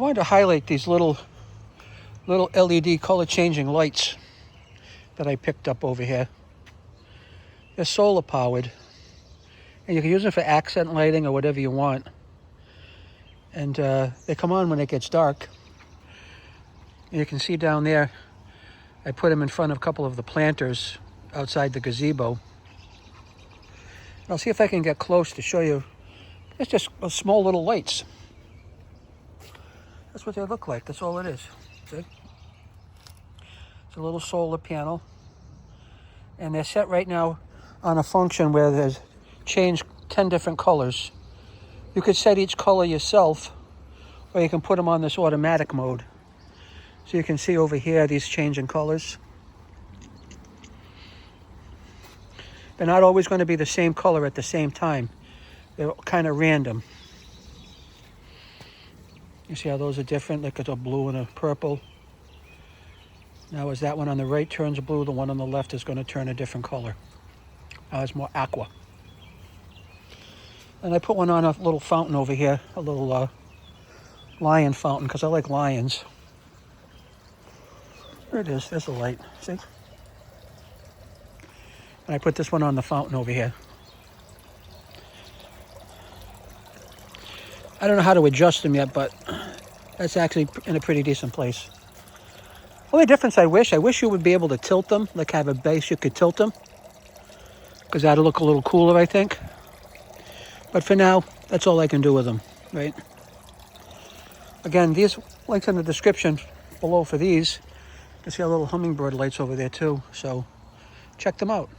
I wanted to highlight these little LED color changing lights that I picked up over here. They're solar powered, and you can use them for accent lighting or whatever you want. And they come on when it gets dark. And you can see down there, I put them in front of a couple of the planters outside the gazebo. I'll see if I can get close to show you. It's just small little lights. That's what they look like. That's all it is. See? It's a little solar panel. And they're set right now on a function where there's change 10 different colors. You could set each color yourself, or you can put them on this automatic mode. So you can see over here these changing colors. They're not always going to be the same color at the same time. They're kind of random. You see how those are different? Like it's a blue and a purple. Now as that one on the right turns blue, the one on the left is going to turn a different color. Now it's more aqua. And I put one on a little fountain over here, a little lion fountain, because I like lions. There it is. There's a light. See? And I put this one on the fountain over here. I don't know how to adjust them yet, but that's actually in a pretty decent place. Only difference I wish you would be able to tilt them, like have a base you could tilt them, because that'd look a little cooler, I think. But for now, that's all I can do with them, right? Again, these links in the description below for these. You see our little hummingbird lights over there too, so check them out.